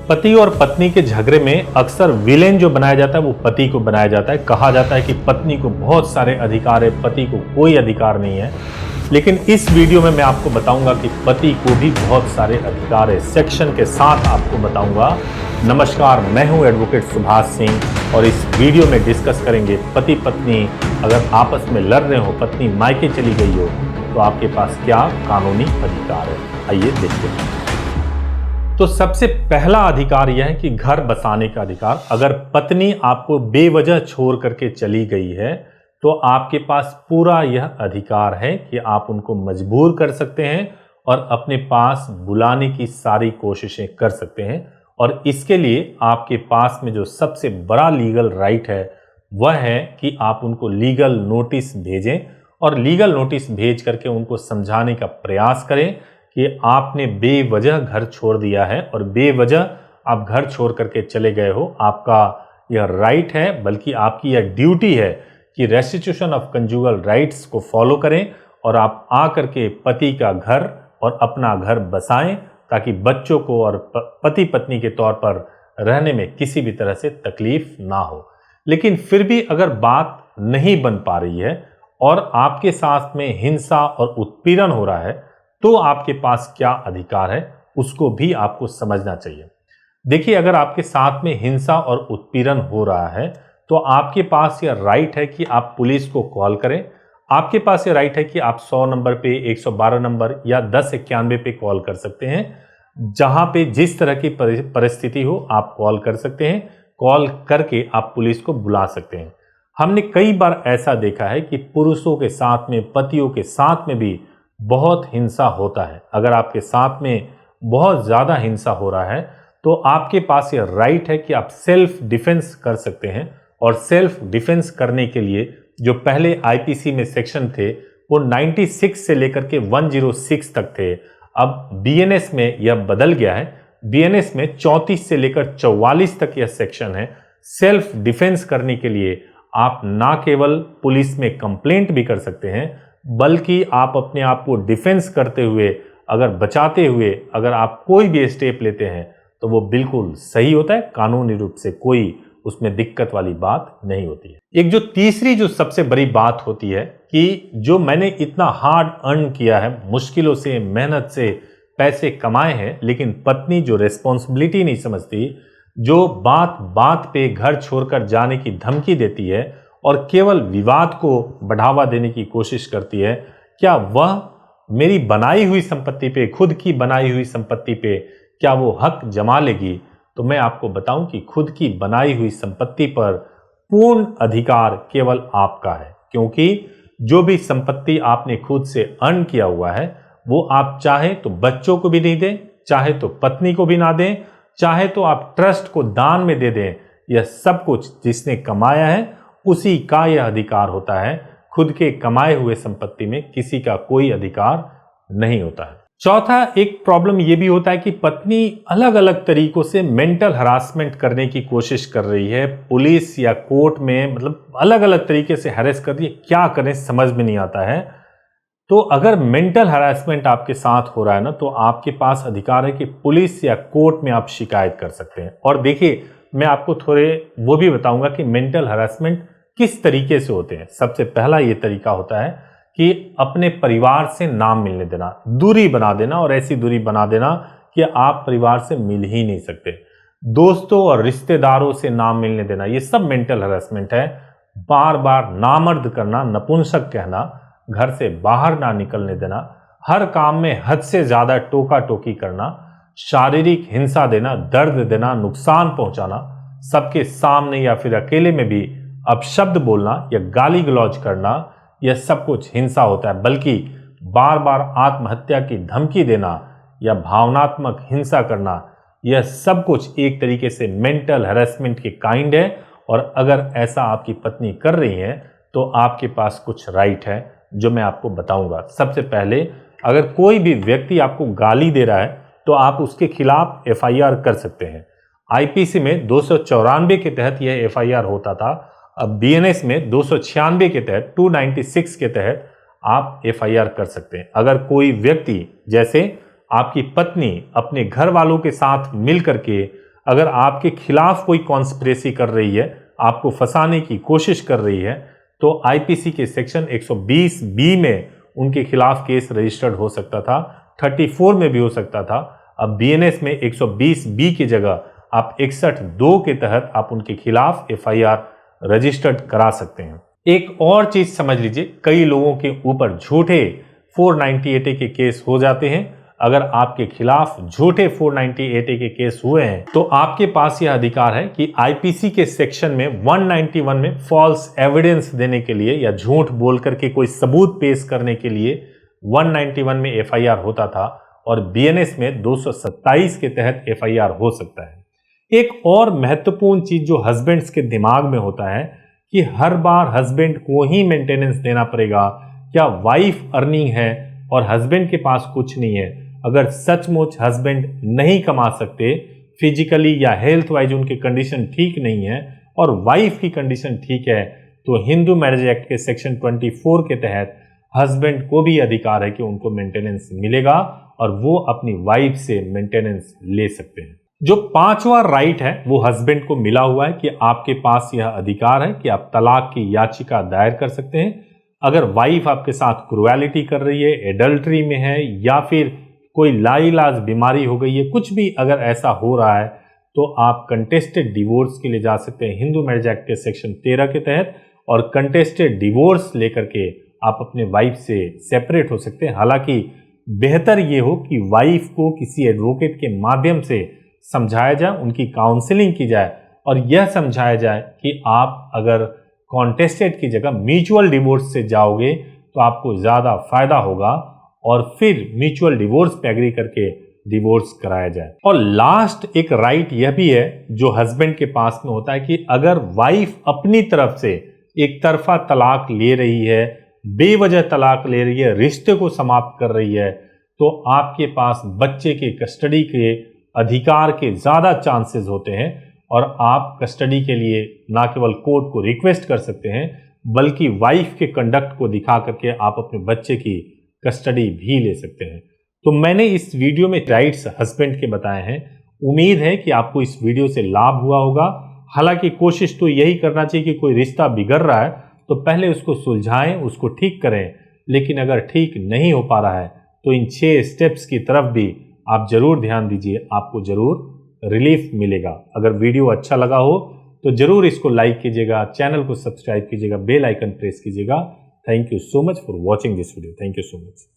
पति और पत्नी के झगड़े में अक्सर विलेन जो बनाया जाता है वो पति को बनाया जाता है। कहा जाता है कि पत्नी को बहुत सारे अधिकार है, पति को कोई अधिकार नहीं है। लेकिन इस वीडियो में मैं आपको बताऊंगा कि पति को भी बहुत सारे अधिकार है। सेक्शन के साथ आपको बताऊंगा। नमस्कार, मैं हूं एडवोकेट सुभाष सिंह और इस वीडियो में डिस्कस करेंगे पति पत्नी अगर आपस में लड़ रहे हो, पत्नी मायके चली गई हो, तो आपके पास क्या कानूनी अधिकार है। आइए देखते हैं। तो सबसे पहला अधिकार यह है कि घर बसाने का अधिकार। अगर पत्नी आपको बेवजह छोड़ करके चली गई है तो आपके पास पूरा यह अधिकार है कि आप उनको मजबूर कर सकते हैं और अपने पास बुलाने की सारी कोशिशें कर सकते हैं। और इसके लिए आपके पास में जो सबसे बड़ा लीगल राइट है वह है कि आप उनको लीगल नोटिस भेजें और लीगल नोटिस भेज करके उनको समझाने का प्रयास करें कि आपने बेवजह घर छोड़ दिया है और बेवजह आप घर छोड़ करके चले गए हो। आपका यह राइट है, बल्कि आपकी यह ड्यूटी है कि रेस्टिट्यूशन ऑफ कंजुगल राइट्स को फॉलो करें और आप आकर के पति का घर और अपना घर बसाएं ताकि बच्चों को और पति पत्नी के तौर पर रहने में किसी भी तरह से तकलीफ ना हो। लेकिन फिर भी अगर बात नहीं बन पा रही है और आपके साथ में हिंसा और उत्पीड़न हो रहा है तो आपके पास क्या अधिकार है उसको भी आपको समझना चाहिए। देखिए, अगर आपके साथ में हिंसा और उत्पीड़न हो रहा है तो आपके पास यह राइट है कि आप पुलिस को कॉल करें। आपके पास यह राइट है कि आप 100 नंबर पे, 112 नंबर या 1091 पे कॉल कर सकते हैं। जहां पे जिस तरह की परिस्थिति हो आप कॉल कर सकते हैं। कॉल करके आप पुलिस को बुला सकते हैं। हमने कई बार ऐसा देखा है कि पुरुषों के साथ में, पतियों के साथ में भी बहुत हिंसा होता है। अगर आपके साथ में बहुत ज़्यादा हिंसा हो रहा है तो आपके पास यह राइट है कि आप सेल्फ डिफेंस कर सकते हैं। और सेल्फ डिफेंस करने के लिए जो पहले आईपीसी में सेक्शन थे वो 96 से लेकर के 106 तक थे। अब बीएनएस में यह बदल गया है। बीएनएस में 34 से लेकर 44 तक यह सेक्शन है। सेल्फ डिफेंस करने के लिए आप ना केवल पुलिस में कंप्लेंट भी कर सकते हैं, बल्कि आप अपने आप को डिफेंस करते हुए, अगर बचाते हुए अगर आप कोई भी स्टेप लेते हैं तो वो बिल्कुल सही होता है। कानूनी रूप से कोई उसमें दिक्कत वाली बात नहीं होती है। एक जो तीसरी जो सबसे बड़ी बात होती है कि जो मैंने इतना हार्ड अर्न किया है, मुश्किलों से, मेहनत से पैसे कमाए हैं, लेकिन पत्नी जो रिस्पॉन्सिबिलिटी नहीं समझती, जो बात बात पे घर छोड़कर जाने की धमकी देती है और केवल विवाद को बढ़ावा देने की कोशिश करती है, क्या वह मेरी बनाई हुई संपत्ति पे, खुद की बनाई हुई संपत्ति पे क्या वो हक जमा लेगी? तो मैं आपको बताऊं कि खुद की बनाई हुई संपत्ति पर पूर्ण अधिकार केवल आपका है, क्योंकि जो भी संपत्ति आपने खुद से अर्न किया हुआ है वो आप चाहे तो बच्चों को भी नहीं दें, चाहे तो पत्नी को भी ना दें, चाहे तो आप ट्रस्ट को दान में दे दें। यह सब कुछ जिसने कमाया है उसी का यह अधिकार होता है। खुद के कमाए हुए संपत्ति में किसी का कोई अधिकार नहीं होता है। चौथा, एक प्रॉब्लम यह भी होता है कि पत्नी अलग अलग तरीकों से मेंटल हरासमेंट करने की कोशिश कर रही है। पुलिस या कोर्ट में मतलब अलग अलग तरीके से हैरेस कर रही है। क्या करें समझ में नहीं आता है। तो अगर मेंटल हरासमेंट आपके साथ हो रहा है ना, तो आपके पास अधिकार है कि पुलिस या कोर्ट में आप शिकायत कर सकते हैं। और देखिए, मैं आपको थोड़े वो भी बताऊंगा कि मेंटल हरासमेंट किस तरीके से होते हैं। सबसे पहला ये तरीका होता है कि अपने परिवार से ना मिलने देना, दूरी बना देना, और ऐसी दूरी बना देना कि आप परिवार से मिल ही नहीं सकते। दोस्तों और रिश्तेदारों से ना मिलने देना, ये सब मेंटल हरासमेंट है। बार बार नामर्द करना, नपुंसक कहना, घर से बाहर ना निकलने देना, हर काम में हद से ज्यादा टोका टोकी करना, शारीरिक हिंसा देना, दर्द देना, नुकसान पहुंचाना, सबके सामने या फिर अकेले में भी अपशब्द बोलना या गाली गलौज करना, यह सब कुछ हिंसा होता है। बल्कि बार बार आत्महत्या की धमकी देना या भावनात्मक हिंसा करना, यह सब कुछ एक तरीके से मेंटल हैरेसमेंट के काइंड है। और अगर ऐसा आपकी पत्नी कर रही है तो आपके पास कुछ राइट है जो मैं आपको बताऊंगा। सबसे पहले, अगर कोई भी व्यक्ति आपको गाली दे रहा है तो आप उसके खिलाफ एफआईआर कर सकते हैं। आईपीसी में 294 के तहत यह एफआईआर होता था। अब बीएनएस में 296 के तहत, 296 के तहत आप एफआईआर कर सकते हैं। अगर कोई व्यक्ति, जैसे आपकी पत्नी, अपने घर वालों के साथ मिल करके अगर आपके खिलाफ कोई कॉन्स्पिरेसी कर रही है, आपको फंसाने की कोशिश कर रही है, तो आईपीसी के सेक्शन 120 बी में उनके खिलाफ केस रजिस्टर्ड हो सकता था, 34 में भी हो सकता था। अब बीएनएस में 120 बी की जगह आप 61(2) के तहत आप उनके खिलाफ एफआईआर रजिस्टर्ड करा सकते हैं। एक और चीज समझ लीजिए, कई लोगों के ऊपर झूठे 498A के केस हो जाते हैं। अगर आपके खिलाफ झूठे 498A के केस हुए हैं तो आपके पास यह अधिकार है कि आईपीसी के सेक्शन में 191 में फॉल्स एविडेंस देने के लिए या झूठ बोल करके कोई सबूत पेश करने के लिए 191 में एफआईआर होता था और बीएनएस में 227 के तहत एफआईआर हो सकता है। एक और महत्वपूर्ण चीज जो हस्बैंड्स के दिमाग में होता है कि हर बार हस्बैंड को ही मेंटेनेंस देना पड़ेगा, क्या वाइफ अर्निंग है और हस्बैंड के पास कुछ नहीं है। अगर सचमुच हस्बैंड नहीं कमा सकते, फिजिकली या हेल्थ वाइज उनकी कंडीशन ठीक नहीं है और वाइफ की कंडीशन ठीक है, तो हिंदू मैरिज एक्ट के सेक्शन 24 के तहत हस्बैंड को भी अधिकार है कि उनको मेंटेनेंस मिलेगा और वो अपनी वाइफ से मेंटेनेंस ले सकते हैं। जो 5वां राइट है वो हस्बैंड को मिला हुआ है कि आपके पास यह अधिकार है कि आप तलाक की याचिका दायर कर सकते हैं। अगर वाइफ आपके साथ क्रूएलिटी कर रही है, एडल्ट्री में है या फिर कोई लाइलाज बीमारी हो गई है, कुछ भी अगर ऐसा हो रहा है तो आप कंटेस्टेड डिवोर्स के लिए जा सकते हैं हिंदू मैरिज एक्ट के सेक्शन 13 के तहत और कंटेस्टेड डिवोर्स लेकर के आप अपने वाइफ से सेपरेट हो सकते हैं। हालांकि बेहतर ये हो कि वाइफ को किसी एडवोकेट के माध्यम से समझाया जाए, उनकी काउंसलिंग की जाए और यह समझाया जाए कि आप अगर कॉन्टेस्टेड की जगह म्यूचुअल डिवोर्स से जाओगे तो आपको ज़्यादा फायदा होगा और फिर म्यूचुअल डिवोर्स पे एग्री करके डिवोर्स कराया जाए। और लास्ट एक राइट यह भी है जो हस्बैंड के पास में होता है कि अगर वाइफ अपनी तरफ से एक तरफा तलाक ले रही है, बेवजह तलाक ले रही है, रिश्ते को समाप्त कर रही है, तो आपके पास बच्चे के कस्टडी के अधिकार के ज़्यादा चांसेस होते हैं और आप कस्टडी के लिए ना केवल कोर्ट को रिक्वेस्ट कर सकते हैं बल्कि वाइफ के कंडक्ट को दिखा करके आप अपने बच्चे की कस्टडी भी ले सकते हैं। तो मैंने इस वीडियो में राइट्स हस्बैंड के बताए हैं। उम्मीद है कि आपको इस वीडियो से लाभ हुआ होगा। हालांकि कोशिश तो यही करना चाहिए कि कोई रिश्ता बिगड़ रहा है तो पहले उसको सुलझाएं, उसको ठीक करें, लेकिन अगर ठीक नहीं हो पा रहा है तो इन 6 स्टेप्स की तरफ भी आप जरूर ध्यान दीजिए, आपको जरूर रिलीफ मिलेगा। अगर वीडियो अच्छा लगा हो तो जरूर इसको लाइक कीजिएगा, चैनल को सब्सक्राइब कीजिएगा, बेल आइकन प्रेस कीजिएगा। Thank you so much for watching this video. Thank you so much.